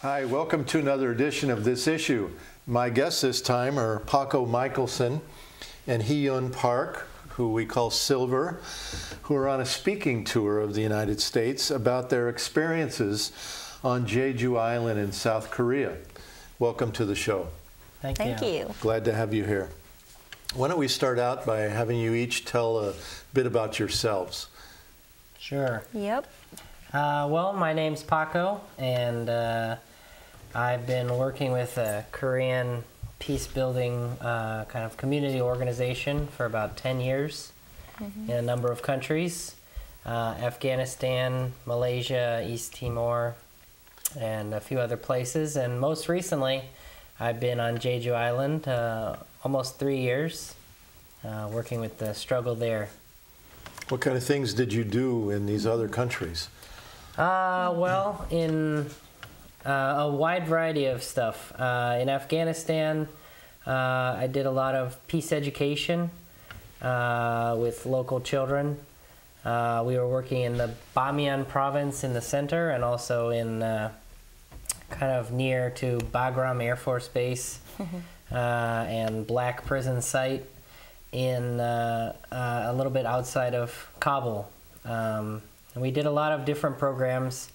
Hi, welcome to another edition of This Issue. My guests this time are Paco Michelson and Hyun Park, who we call Silver, who are on a speaking tour of the United States about their experiences on Jeju Island in South Korea. Welcome to the show. Thank you. Glad to have you here. Why don't we start out by having you each tell a bit about yourselves. Sure. Yep. Well, my name's Paco, and I've been working with a Korean peace-building kind of community organization for about 10 years in a number of countries. Afghanistan, Malaysia, East Timor, and a few other places. And most recently, I've been on Jeju Island almost 3 years, working with the struggle there. What kind of things did you do in these other countries? Well, in a wide variety of stuff. In Afghanistan, I did a lot of peace education with local children. We were working in the Bamiyan province in the center, and also in kind of near to Bagram Air Force Base and Black Prison Site in a little bit outside of Kabul. And we did a lot of different programs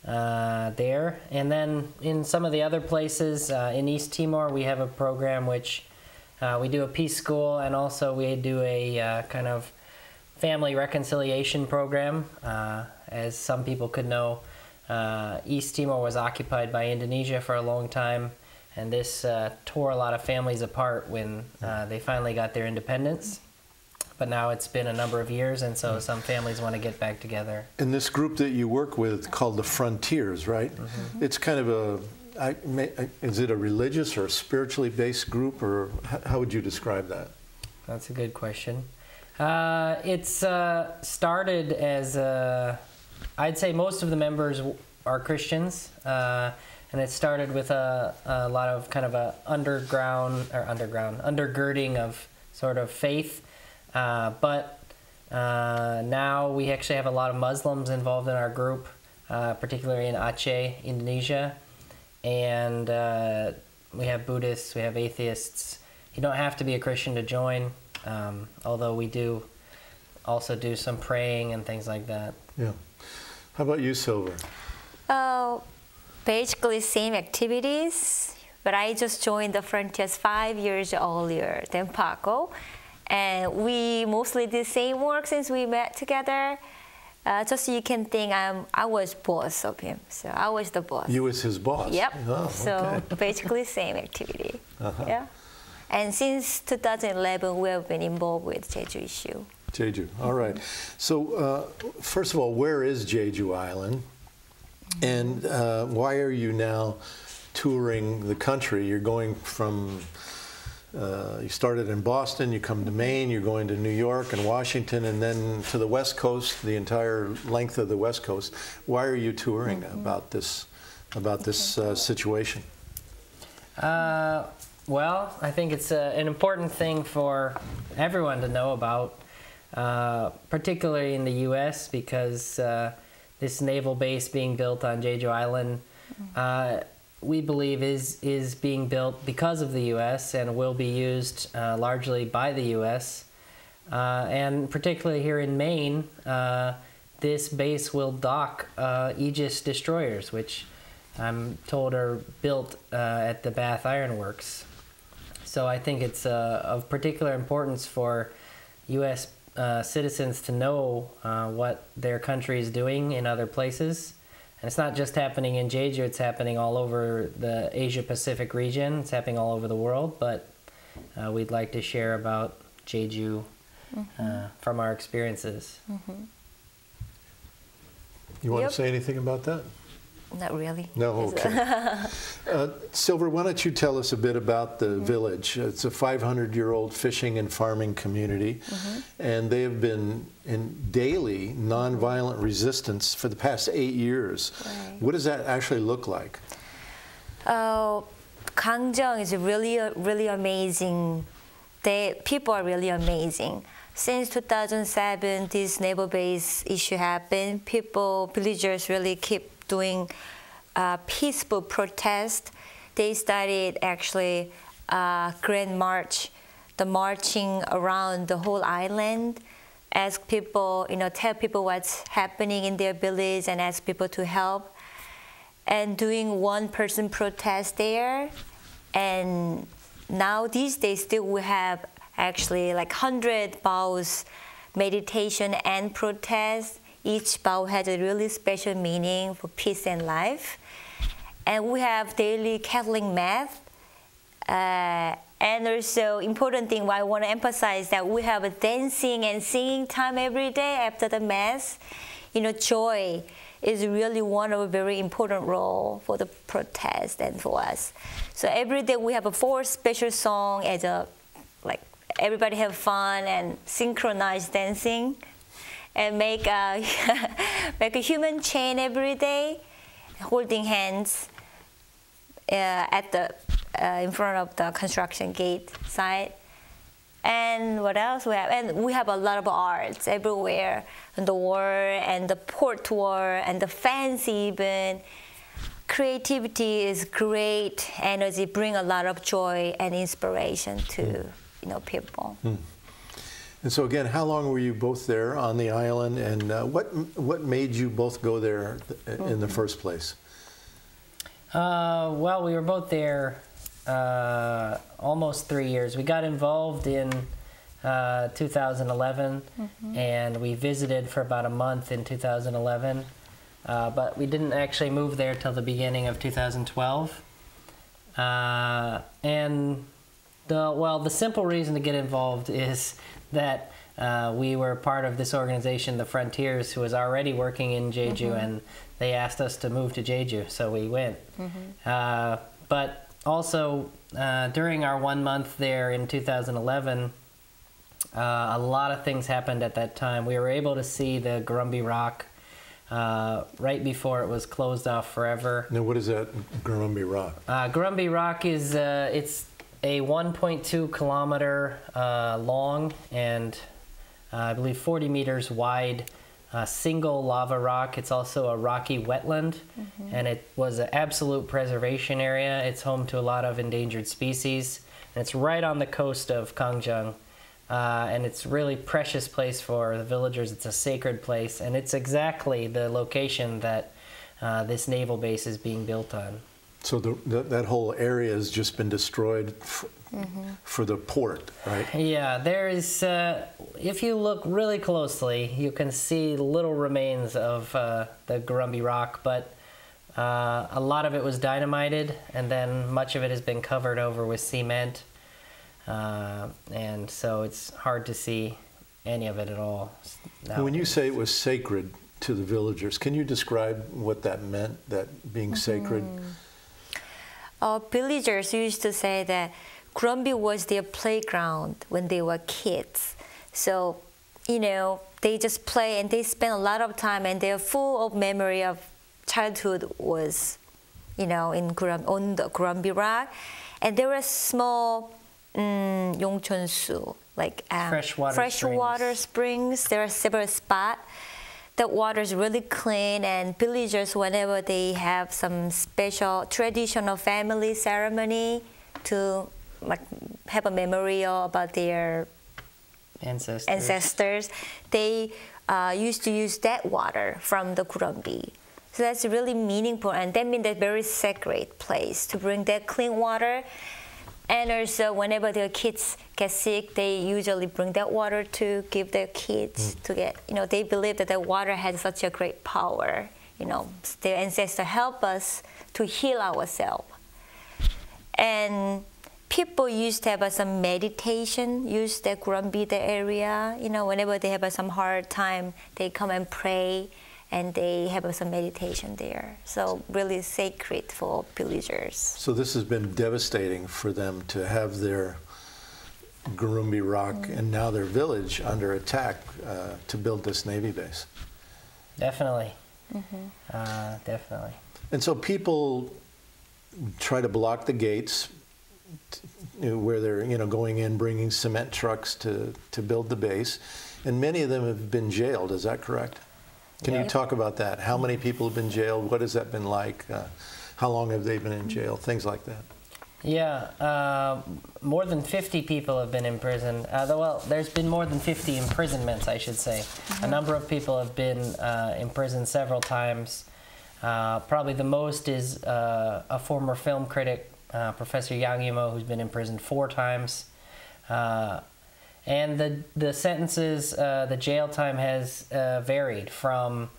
there. And then in some of the other places, in East Timor, we have a program which we do a peace school, and also we do a kind of family reconciliation program. As some people could know, East Timor was occupied by Indonesia for a long time, and this tore a lot of families apart when they finally got their independence. But now it's been a number of years, and so some families want to get back together. And this group that you work with called the Frontiers, right? It's kind of is it a religious or a spiritually based group, or how would you describe that? That's a good question. It's started as, I'd say most of the members are Christians, and it started with a lot of kind of a undergirding of sort of faith. But now we actually have a lot of Muslims involved in our group, particularly in Aceh, Indonesia. And we have Buddhists, we have atheists. You don't have to be a Christian to join, although we do also do some praying and things like that. Yeah. How about you, Silver? Basically same activities, but I just joined the Frontiers 5 years earlier than Paco. And we mostly did the same work since we met together. Just so you can think I was boss of him. So I was the boss. You was his boss? Yep. Oh, so basically same activity. Yeah. And since 2011, we have been involved with Jeju issue. Jeju, all right. So first of all, where is Jeju Island? And why are you now touring the country? You're going from, you started in Boston, you come to Maine, you're going to New York and Washington, and then to the West Coast, the entire length of the West Coast. Why are you touring about this situation? Well, I think it's an important thing for everyone to know about, particularly in the U.S., because this naval base being built on Jeju Island, we believe is being built because of the U.S. and will be used largely by the U.S. And particularly here in Maine, this base will dock Aegis destroyers, which I'm told are built at the Bath Iron Works. So I think it's of particular importance for U.S. Citizens to know what their country is doing in other places. And it's not just happening in Jeju, it's happening all over the Asia-Pacific region. It's happening all over the world, but we'd like to share about Jeju from our experiences. You want to say anything about that? Not really. No, okay. Silver, why don't you tell us a bit about the village? It's a 500-year-old fishing and farming community, and they have been in daily nonviolent resistance for the past 8 years. Right. What does that actually look like? Gagnon is really amazing. People are really amazing. Since 2007, this naval base issue happened, villagers really keep doing peaceful protest. They started actually grand march, the marching around the whole island, ask people, tell people what's happening in their village and ask people to help, and doing one-person protest there. And now these days still we have actually like 100 vows, meditation and protest. Each vow has a really special meaning for peace and life. And we have daily Catholic mass. And also important thing I want to emphasize that we have a dancing and singing time every day after the mass. Joy is really one of a very important role for the protest and for us. So every day we have a 4 special song as everybody have fun and synchronized dancing, and make a human chain every day, holding hands in front of the construction gate site. And what else we have? And we have a lot of arts everywhere, on the wall and the port wall and the fence even. Creativity is great energy, bring a lot of joy and inspiration to people. And so again, how long were you both there on the island, and what made you both go there in the first place? Well, we were both there almost 3 years. We got involved in 2011, and we visited for about a month in 2011, but we didn't actually move there till the beginning of 2012. And the simple reason to get involved is that we were part of this organization, the Frontiers, who was already working in Jeju, and they asked us to move to Jeju, so we went. But also, during our 1 month there in 2011, a lot of things happened at that time. We were able to see the Gurumbi Rock right before it was closed off forever. Now, what is that Gurumbi Rock? Gurumbi Rock is it's a 1.2 kilometer long and I believe 40 meters wide single lava rock. It's also a rocky wetland, and it was an absolute preservation area. It's home to a lot of endangered species, and it's right on the coast of Gagnon. And it's a really precious place for the villagers. It's a sacred place, and it's exactly the location that this naval base is being built on. So that whole area has just been destroyed for the port, right? Yeah, there is, if you look really closely, you can see little remains of the Gurumbi Rock, but a lot of it was dynamited, and then much of it has been covered over with cement. And so it's hard to see any of it at all. When you say it was sacred to the villagers, can you describe what that meant, that being sacred? Villagers used to say that Gurumbi was their playground when they were kids. So, they just play and they spend a lot of time, and they're full of memory of childhood was, on the Gurumbi Rock. And there were small 용천수, like freshwater springs. There are several spots. The water is really clean, and villagers, whenever they have some special traditional family ceremony to have a memorial about their ancestors, they used to use that water from the Gurumbi. So that's really meaningful, and that means a very sacred place to bring that clean water. And also, whenever their kids get sick, they usually bring that water to give their kids to get, they believe that the water has such a great power. Their ancestors help us to heal ourselves. And people used to have some meditation, use the Gurumbi area. Whenever they have some hard time, they come and pray, and they have some meditation there. So really sacred for villagers. So this has been devastating for them to have their Gurumbi Rock and now their village under attack to build this Navy base. Definitely. Definitely. And so people try to block the gates where they're going in, bringing cement trucks to build the base. And many of them have been jailed, is that correct? Can you talk about that? How many people have been jailed? What has that been like? How long have they been in jail? Things like that. Yeah, more than 50 people have been imprisoned. Well, there's been more than 50 imprisonments, I should say. A number of people have been imprisoned several times. Probably the most is a former film critic, Professor Yang Yimo, who's been imprisoned 4 times. And the sentences, the jail time has varied from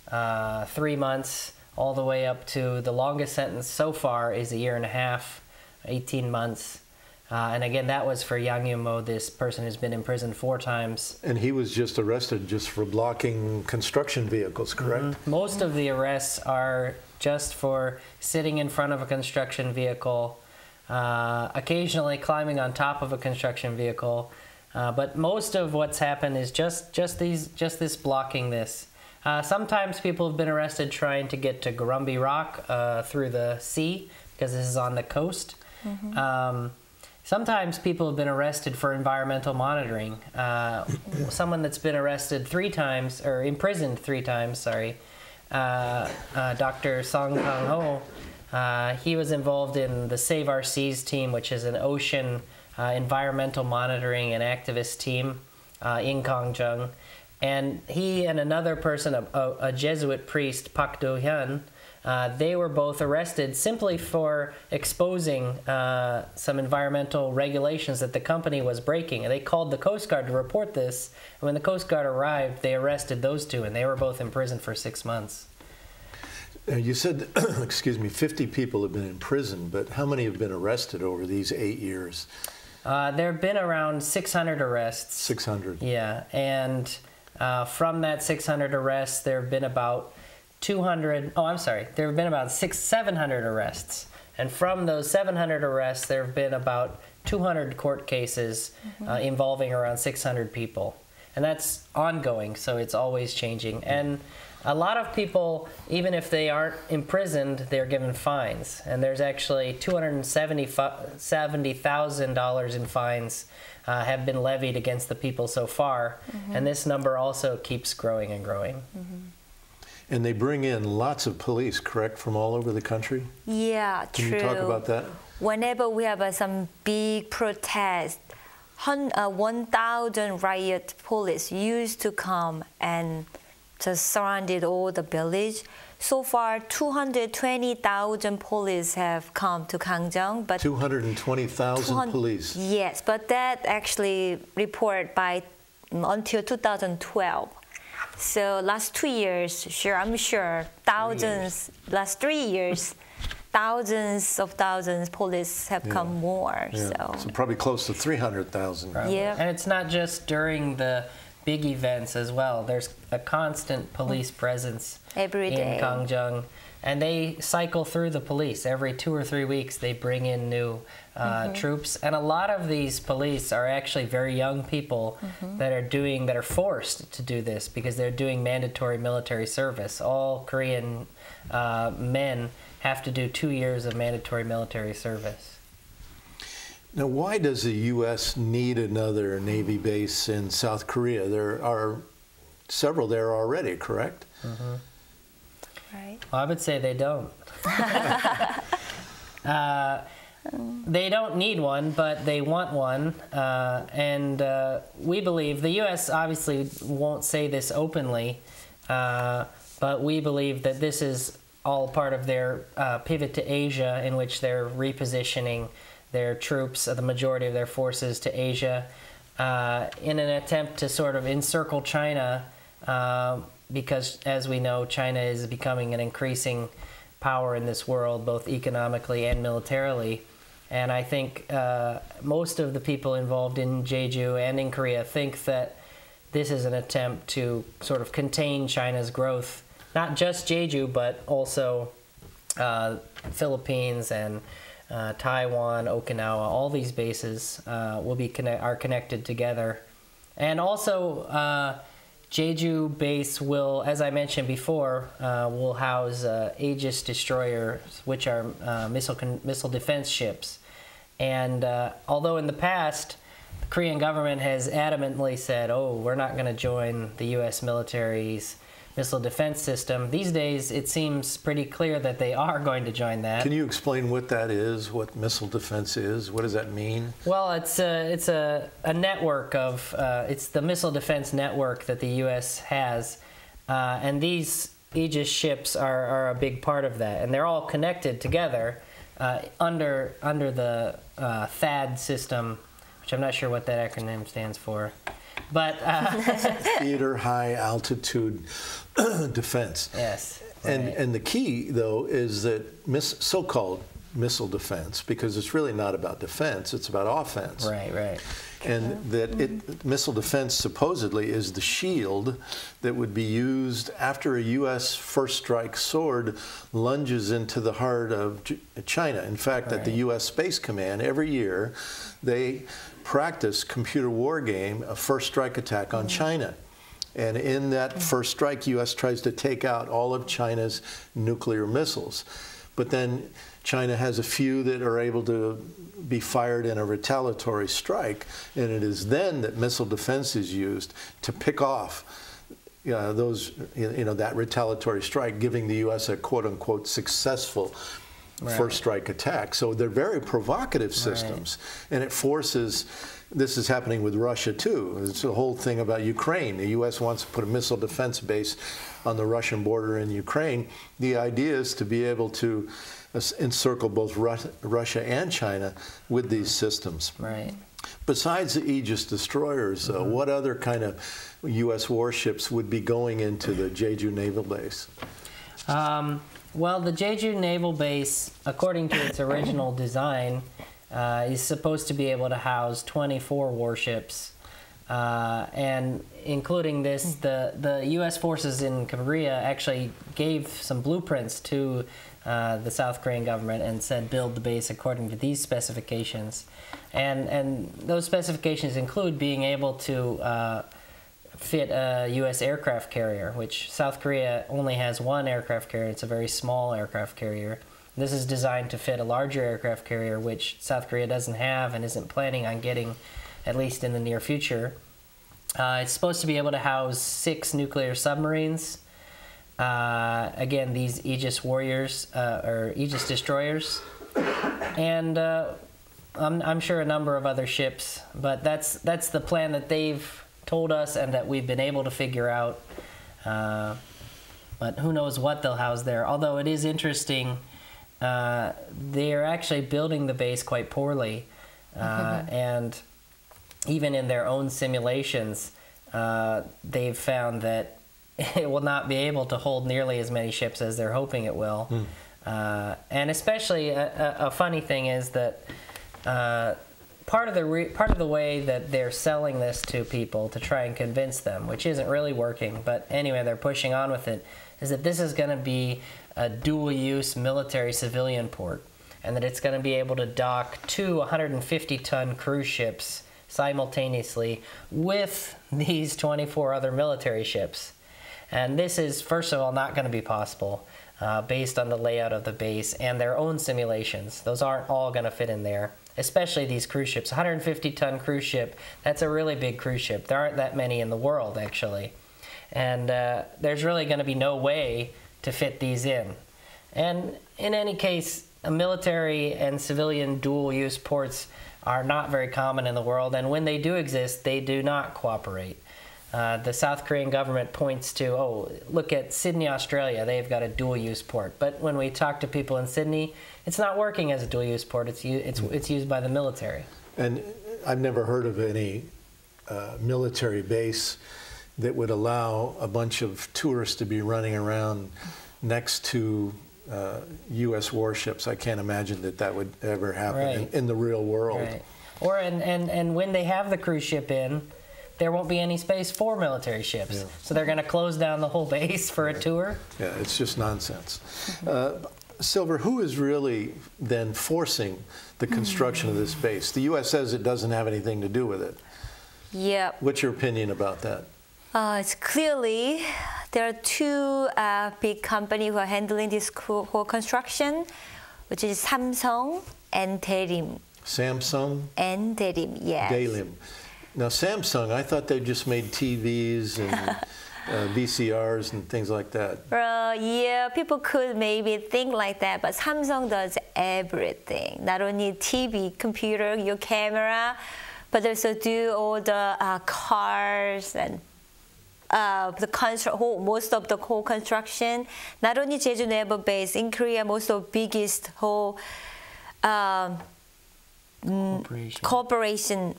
3 months all the way up to the longest sentence so far is 1.5 years, 18 months. And again, that was for Yang Yimo, this person who's been imprisoned 4 times. And he was just arrested just for blocking construction vehicles, correct? Mm-hmm. Most of the arrests are just for sitting in front of a construction vehicle, occasionally climbing on top of a construction vehicle. But most of what's happened is just this blocking this. Sometimes people have been arrested trying to get to Gurumbi Rock through the sea, because this is on the coast. Sometimes people have been arrested for environmental monitoring. Someone that's been arrested 3 times, or imprisoned 3 times, sorry, Dr. Song Kang Ho, he was involved in the Save Our Seas team, which is an ocean environmental monitoring and activist team in Gangneung. And he and another person, a Jesuit priest, Pak Do Hyun, they were both arrested simply for exposing some environmental regulations that the company was breaking. And they called the Coast Guard to report this. And when the Coast Guard arrived, they arrested those 2, and they were both imprisoned for 6 months. You said, excuse me, 50 people have been in prison, but how many have been arrested over these 8 years? There have been around 600 arrests. 600. Yeah, and from that 600 arrests, there have been about 700 arrests. And from those 700 arrests, there have been about 200 court cases involving around 600 people. And that's ongoing, so it's always changing. And a lot of people, even if they aren't imprisoned, they're given fines. And there's actually $270,000 in fines have been levied against the people so far. And this number also keeps growing and growing. And they bring in lots of police, correct, from all over the country? Yeah, true. Can you talk about that? Whenever we have some big protest, 1,000 riot police used to come and just surrounded all the village. So far, 220,000 police have come to Gangneung. But 220,000 police? Yes, but that actually report by until 2012. So last 2 years, I'm sure thousands, last 3 years, thousands police have come more. Yeah. So probably close to 300,000. Yeah. And it's not just during the big events as well. There's a constant police presence every day in Gangneung. And they cycle through the police. Every 2 or 3 weeks, they bring in new troops. And a lot of these police are actually very young people that are forced to do this because they're doing mandatory military service. All Korean men have to do 2 years of mandatory military service. Now, why does the U.S. need another Navy base in South Korea? There are several there already, correct? Right. Well, I would say they don't. They don't need one, but they want one. And we believe, the U.S. obviously won't say this openly, but we believe that this is all part of their pivot to Asia, in which they're repositioning their troops, the majority of their forces, to Asia in an attempt to sort of encircle China, because, as we know, China is becoming an increasing power in this world, both economically and militarily. And I think most of the people involved in Jeju and in Korea think that this is an attempt to sort of contain China's growth, not just Jeju, but also Philippines and Taiwan, Okinawa. All these bases are connected together. And also, Jeju base will, as I mentioned before, will house Aegis destroyers, which are missile defense ships. And although in the past, the Korean government has adamantly said, oh, we're not going to join the U.S. military's missile defense system. These days, it seems pretty clear that they are going to join that. Can you explain what that is, what missile defense is? What does that mean? Well, it's a network of, it's the missile defense network that the U.S. has, and these Aegis ships are a big part of that, and they're all connected together under the THAAD system, which I'm not sure what that acronym stands for. But Theater High Altitude Defense. Yes. And the key, though, is that so-called missile defense, because it's really not about defense, it's about offense. Right. And that missile defense supposedly is the shield that would be used after a U.S. first strike sword lunges into the heart of China. In fact, at the U.S. Space Command, every year, they practice computer war game, a first strike attack on China. And in that first strike, U.S. tries to take out all of China's nuclear missiles. But then China has a few that are able to be fired in a retaliatory strike, and it is then that missile defense is used to pick off that retaliatory strike, giving the U.S. a quote-unquote successful first strike attack. So they're very provocative systems, and it forces. This is happening with Russia too. It's the whole thing about Ukraine. The U.S. wants to put a missile defense base on the Russian border in Ukraine. The idea is to be able to encircle both Russia and China with these systems. Right. Besides the Aegis destroyers, what other kind of U.S. warships would be going into the Jeju naval base? Well, the Jeju naval base, according to its original design, is supposed to be able to house 24 warships. And including this, the U.S. forces in Korea actually gave some blueprints to the South Korean government and said build the base according to these specifications. And those specifications include being able to fit a U.S. aircraft carrier, which South Korea only has one aircraft carrier. It's a very small aircraft carrier. This is designed to fit a larger aircraft carrier, which South Korea doesn't have and isn't planning on getting, at least in the near future. It's supposed to be able to house 6 nuclear submarines. Again, these Aegis warriors, or Aegis destroyers. And I'm sure a number of other ships, but that's the plan that they've told us and that we've been able to figure out. But who knows what they'll house there. Although it is interesting, they're actually building the base quite poorly. And even in their own simulations, they've found that it will not be able to hold nearly as many ships as they're hoping it will. And especially a funny thing is that part of the way that they're selling this to people to try and convince them, which isn't really working, but anyway, they're pushing on with it, is that this is going to be a dual-use military civilian port, and that it's going to be able to dock 2 150-ton cruise ships simultaneously with these 24 other military ships. And this is, first of all, not going to be possible based on the layout of the base and their own simulations. Those aren't all going to fit in there, especially these cruise ships. 150-ton cruise ship, that's a really big cruise ship. There aren't that many in the world, actually. And there's really going to be no way to fit these in. And in any case, military and civilian dual-use ports are not very common in the world, and when they do exist, they do not cooperate. The South Korean government points to, oh, look at Sydney, Australia. They've got a dual-use port. But when we talk to people in Sydney, it's not working as a dual-use port. It's used by the military. And I've never heard of any military base that would allow a bunch of tourists to be running around next to U.S. warships. I can't imagine that would ever happen in the real world. Right. Or and when they have the cruise ship in, there won't be any space for military ships. Yeah. So they're going to close down the whole base for a tour? Yeah, it's just nonsense. Silver, who is really then forcing the construction of this base? The U.S. says it doesn't have anything to do with it. Yeah. What's your opinion about that? It's clearly there are 2 big companies who are handling this whole construction, which is Samsung and Daelim. Samsung? And Daelim, yes. Daelim. Now, Samsung, I thought they just made TVs VCRs and things like that. Yeah, people could maybe think like that, but Samsung does everything. Not only TV, computer, your camera, but also do all the cars and most of the whole construction. Not only Jeju Naval Base, in Korea, most of the biggest whole corporation.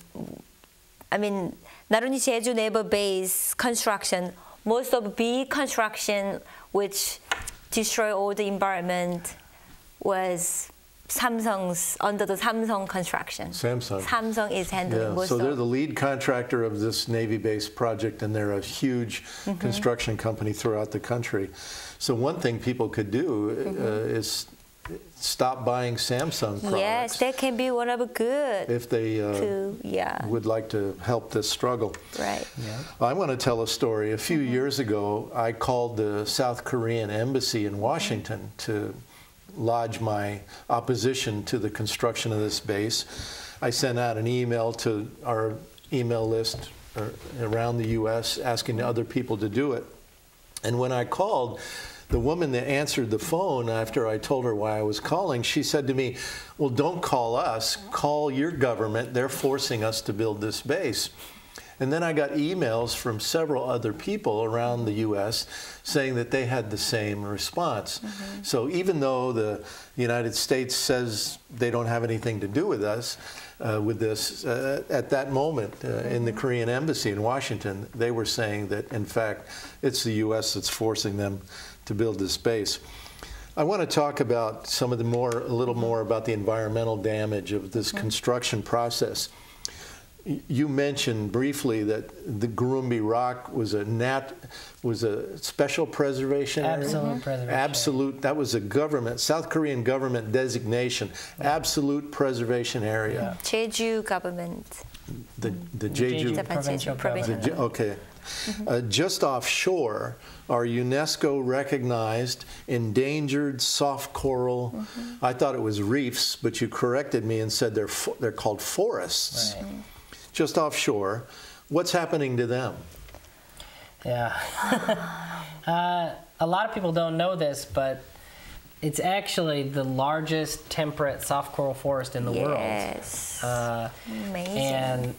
I mean, not only Jeju Naval Base construction, most of the big construction which destroy all the environment was Samsung's, under the Samsung construction. Samsung is handling most so of. they're the lead contractor of this Navy-based project, and they're a huge construction company throughout the country. So one thing people could do is stop buying Samsung products. Yes, that can be one of the good. If they would like to help this struggle. Right. Yeah. I want to tell a story. A few years ago, I called the South Korean embassy in Washington to lodge my opposition to the construction of this base. I sent out an email to our email list around the U.S. asking other people to do it. And when I called, the woman that answered the phone after I told her why I was calling, she said to me, well, don't call us, call your government. They're forcing us to build this base. And then I got emails from several other people around the U.S. saying that they had the same response. So even though the United States says they don't have anything to do with us, with this, at that moment in the Korean embassy in Washington, they were saying that, in fact, it's the U.S. that's forcing them to build this base. I want to talk about a little more about the environmental damage of this construction process. You mentioned briefly that the Gurumbi Rock was a special preservation area? Absolute preservation. Absolute. That was a South Korean government designation. Absolute preservation area. Jeju government. The Jeju provincial government. Okay. Just offshore are UNESCO recognized endangered soft coral. I thought it was reefs, but you corrected me and said they're called forests. Right. Just offshore. What's happening to them? Yeah. A lot of people don't know this, but it's actually the largest temperate soft coral forest in the world. Yes. Amazing. And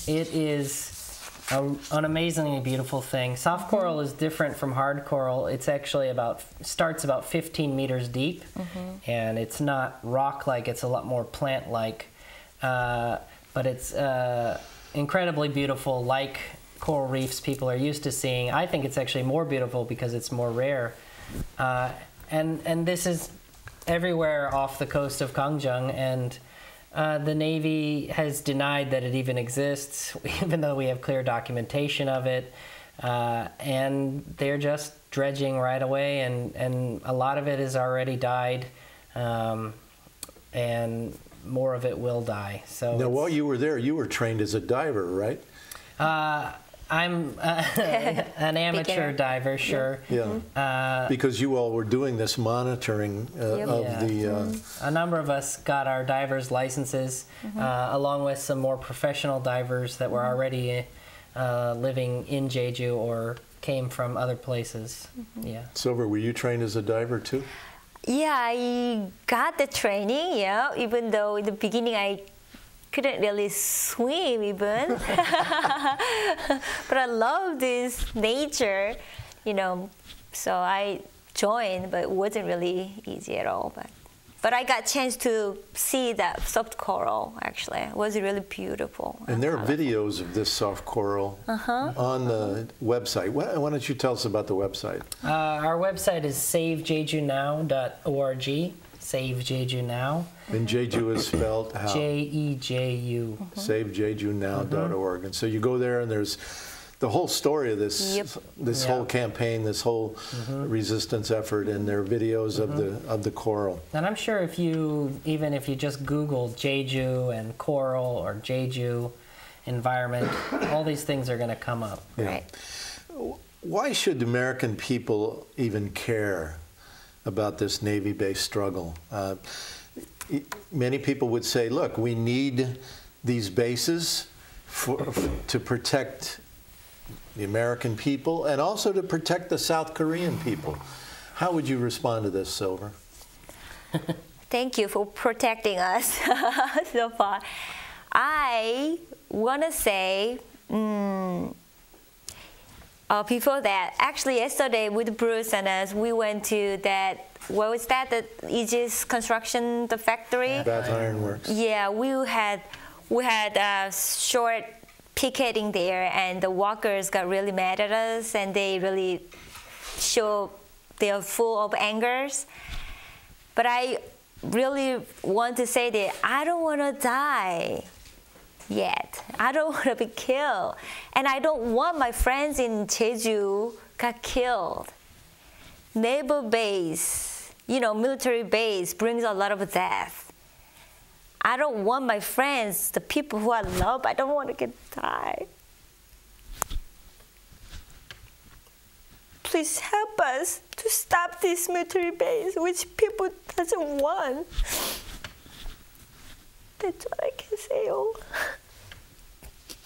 it is an amazingly beautiful thing. Soft coral is different from hard coral. It's actually starts about 15 meters deep, and it's not rock-like, it's a lot more plant-like. But it's incredibly beautiful, like coral reefs people are used to seeing. I think it's actually more beautiful because it's more rare. And this is everywhere off the coast of Gagnon, and the Navy has denied that it even exists, even though we have clear documentation of it. And they're just dredging right away, and a lot of it has already died, and more of it will die. So now, while you were there, you were trained as a diver, right? I'm an amateur diver, sure. Yeah. Because you all were doing this monitoring of the. A number of us got our divers' licenses, along with some more professional divers that were already living in Jeju or came from other places. Yeah. Silver, were you trained as a diver too? Yeah, I got the training, even though in the beginning I couldn't really swim even. But I love this nature, so I joined, but it wasn't really easy at all. But I got a chance to see that soft coral, actually. It was really beautiful. And there are videos of this soft coral on the website. Why don't you tell us about the website? Our website is savejejunow.org. Save Jeju Now. And Jeju is spelled how? Jeju. SaveJejuNow.org. And so you go there, and there's the whole story of this whole campaign, this whole resistance effort, and there are videos of the coral. And I'm sure if you just Google Jeju and coral or Jeju environment, all these things are going to come up. Yeah. Right. Why should American people even care about this Navy-based struggle? Many people would say, look, we need these bases to protect the American people and also to protect the South Korean people. How would you respond to this, Silver? Thank you for protecting us so far. I want to say, before that, actually yesterday with Bruce and us, we went to that, what was that, the Aegis construction, the factory? Bath Iron Works. Yeah, we had a short picketing there, and the workers got really mad at us, and they really show they're full of angers. But I really want to say that I don't want to die yet. I don't want to be killed. And I don't want my friends in Jeju got killed. Naval base, military base brings a lot of death. I don't want my friends, the people who I love, I don't want to get die. Please help us to stop this military base, which people doesn't want. That's what I can say.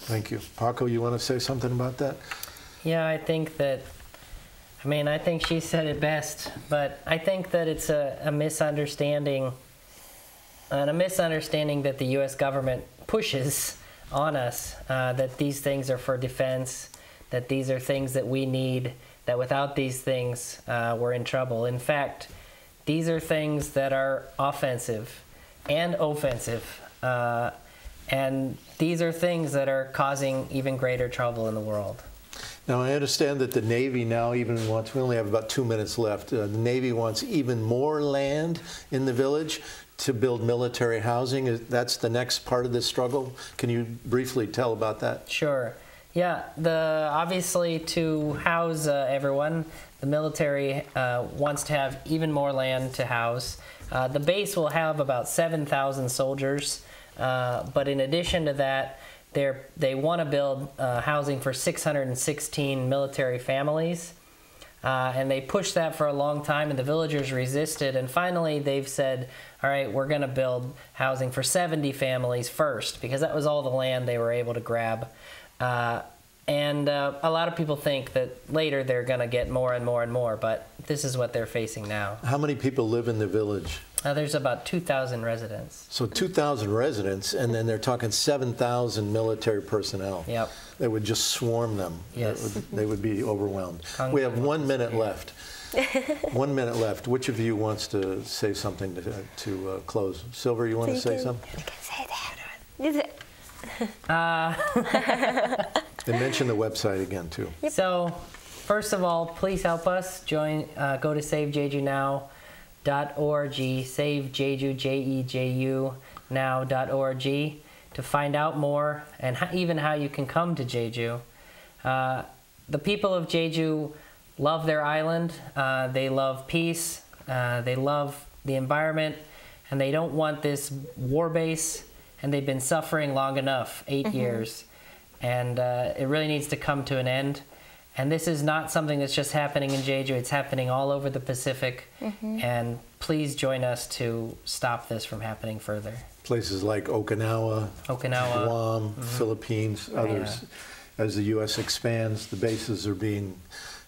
Thank you. Paco, you want to say something about that? Yeah, I think she said it best, but I think that it's a misunderstanding, and a misunderstanding that the U.S. government pushes on us, that these things are for defense, that these are things that we need, that without these things, we're in trouble. In fact, these are things that are offensive and offensive, and these are things that are causing even greater trouble in the world. Now, I understand that the Navy now even wants, we only have about 2 minutes left, the Navy wants even more land in the village to build military housing. That's the next part of this struggle. Can you briefly tell about that? Sure. Yeah, obviously to house everyone, the military wants to have even more land to house. The base will have about 7,000 soldiers, but in addition to that, they want to build housing for 616 military families. And they pushed that for a long time, and the villagers resisted. And finally, they've said, all right, we're going to build housing for 70 families first, because that was all the land they were able to grab. And a lot of people think that later they're going to get more and more and more, but this is what they're facing now. How many people live in the village? There's about 2,000 residents. So 2,000 residents, and then they're talking 7,000 military personnel. Yep. They would just swarm them. Yes. They would be overwhelmed. We have 1 minute left. 1 minute left. Which of you wants to say something to close? Silver, you want to say something? You can say that. And mention the website again, too. Yep. So, first of all, please help us. Go to SaveJejuNow.org, Save Jeju, Jeju, now.org, to find out more and even how you can come to Jeju. The people of Jeju love their island. They love peace. They love the environment, and they don't want this war base. And they've been suffering long enough, 8 years. And it really needs to come to an end. And this is not something that's just happening in Jeju. It's happening all over the Pacific. And please join us to stop this from happening further. Places like Okinawa, Guam, Philippines, others. As the U.S. expands, the bases are being,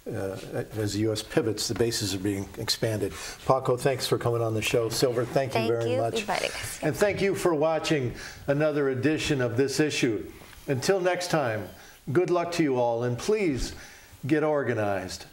as the U.S. pivots, the bases are being expanded. Paco, thanks for coming on the show. Silver, thank you very much. And thank you for watching another edition of This Issue. Until next time, good luck to you all, and please get organized.